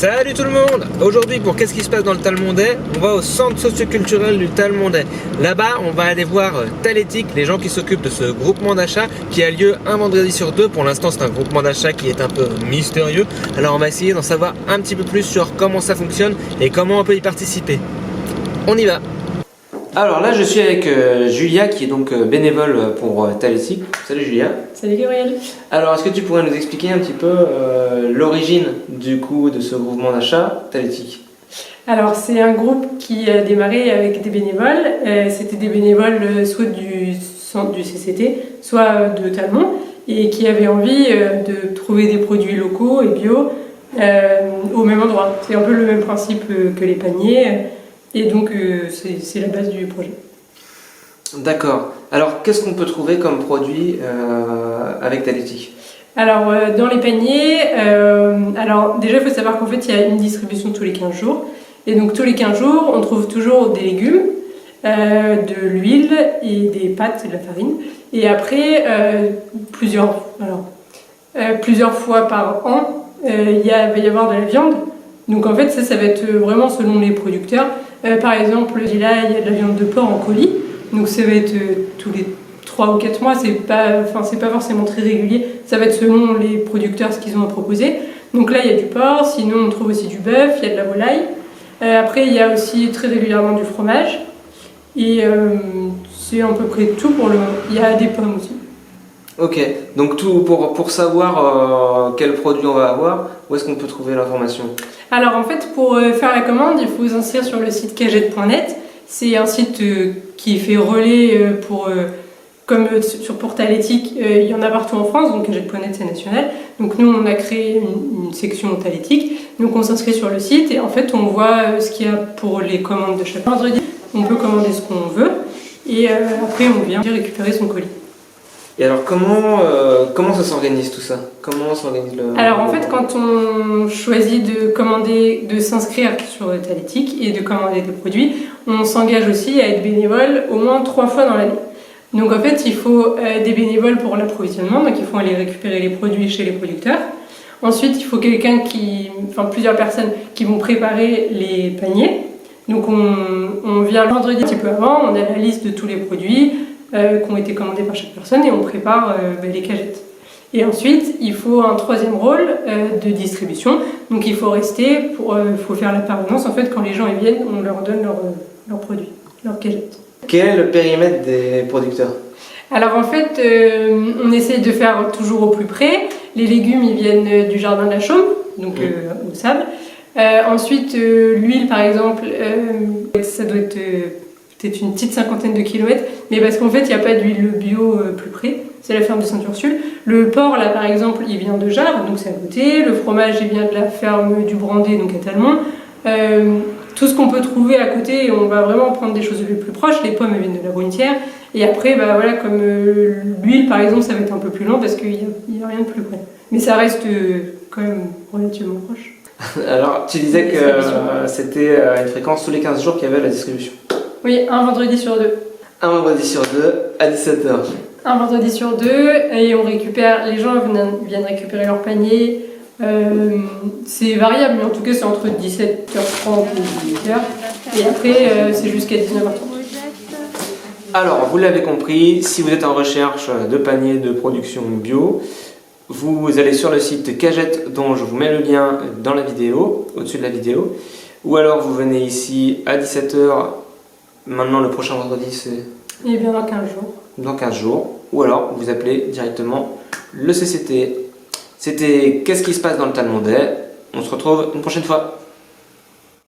Salut tout le monde! Aujourd'hui, pour qu'est-ce qui se passe dans le Talmondais, on va au centre socioculturel du Talmondais. Là-bas, on va aller voir Talétique, les gens qui s'occupent de ce groupement d'achat qui a lieu un vendredi sur deux. Pour l'instant, c'est un groupement d'achat qui est un peu mystérieux. Alors, on va essayer d'en savoir un petit peu plus sur comment ça fonctionne et comment on peut y participer. On y va! Alors là, je suis avec Julia qui est donc bénévole pour Talétique. Salut Julia. Salut Gabriel. Alors, est-ce que tu pourrais nous expliquer un petit peu l'origine du coup de ce groupement d'achat Talétique? Alors, c'est un groupe qui a démarré avec des bénévoles. C'était des bénévoles soit du centre du CCT, soit de Talmont, et qui avaient envie de trouver des produits locaux et bio au même endroit. C'est un peu le même principe que les paniers, et donc c'est la base du projet. D'accord. Alors, qu'est-ce qu'on peut trouver comme produit avec Talétique? Alors, dans les paniers, alors déjà, il faut savoir qu'en fait, il y a une distribution tous les 15 jours. Et donc, tous les 15 jours, on trouve toujours des légumes, de l'huile et des pâtes et de la farine. Et après, plusieurs fois par an, va y avoir de la viande. Donc, en fait, ça va être vraiment selon les producteurs. Par exemple, là, il y a de la viande de porc en colis. Donc, ça va être tous les 3 ou 4 mois, c'est pas forcément très régulier, ça va être selon les producteurs ce qu'ils ont à proposer. Donc là il y a du porc, sinon on trouve aussi du bœuf, il y a de la volaille. Après il y a aussi très régulièrement du fromage. Et c'est à peu près tout pour le moment. Il y a des pommes aussi. Ok, donc tout pour savoir quel produit on va avoir, où est-ce qu'on peut trouver l'information? Alors en fait pour faire la commande, il faut s'inscrire sur le site cagette.net. C'est un site qui fait relais comme pour Talétique, il y en a partout en France, donc Cagette.net c'est national. Donc nous on a créé une section Talétique, donc on s'inscrit sur le site et en fait on voit ce qu'il y a pour les commandes de chaque vendredi. On peut commander ce qu'on veut et après on vient récupérer son colis. Et alors comment ça s'organise tout ça? Comment s'organise Alors en fait quand on choisit de s'inscrire sur Talétique et de commander des produits, on s'engage aussi à être bénévole au moins 3 fois dans l'année. Donc en fait, il faut des bénévoles pour l'approvisionnement, donc il faut aller récupérer les produits chez les producteurs. Ensuite, il faut plusieurs personnes qui vont préparer les paniers. Donc on vient le vendredi un petit peu avant, on a la liste de tous les produits qui ont été commandés par chaque personne et on prépare les cagettes. Et ensuite, il faut un troisième rôle de distribution. Donc il faut rester, faut faire la permanence. En fait, quand les gens y viennent, on leur donne leurs produits, leurs cagettes. Quel est le périmètre des producteurs? Alors en fait, on essaye de faire toujours au plus près. Les légumes, ils viennent du jardin de la Chaume, donc au sable. Ensuite, l'huile, par exemple, ça doit être peut-être une petite 50aine de kilomètres, mais parce qu'en fait, il n'y a pas d'huile bio plus près. C'est la ferme de Sainte-Ursule. Le porc, là, par exemple, il vient de Jard, donc c'est à côté. Le fromage, il vient de la ferme du Brandé, donc à Talmont. Tout ce qu'on peut trouver à côté, on va vraiment prendre des choses les plus proches. Les pommes viennent de la Brunetière. Et après, comme l'huile par exemple, ça va être un peu plus lent parce qu'il n'y a rien de plus près. Mais ça reste quand même relativement proche. Alors, tu disais que c'était une fréquence tous les 15 jours qu'il y avait la distribution. Oui, un vendredi sur deux. Un vendredi sur deux à 17h. Un vendredi sur deux, et les gens viennent récupérer leur panier. C'est variable, mais en tout cas c'est entre 17h30 et 18h. Et après c'est jusqu'à 19h30. Alors, vous l'avez compris, si vous êtes en recherche de paniers de production bio, vous allez sur le site Cagette, dont je vous mets le lien dans la vidéo, au-dessus de la vidéo. Ou alors vous venez ici à 17h, maintenant le prochain vendredi c'est... Et bien dans 15 jours. Dans 15 jours. Ou alors vous appelez directement le CCT. C'était Qu'est-ce qui se passe dans le Talmondais? On se retrouve une prochaine fois.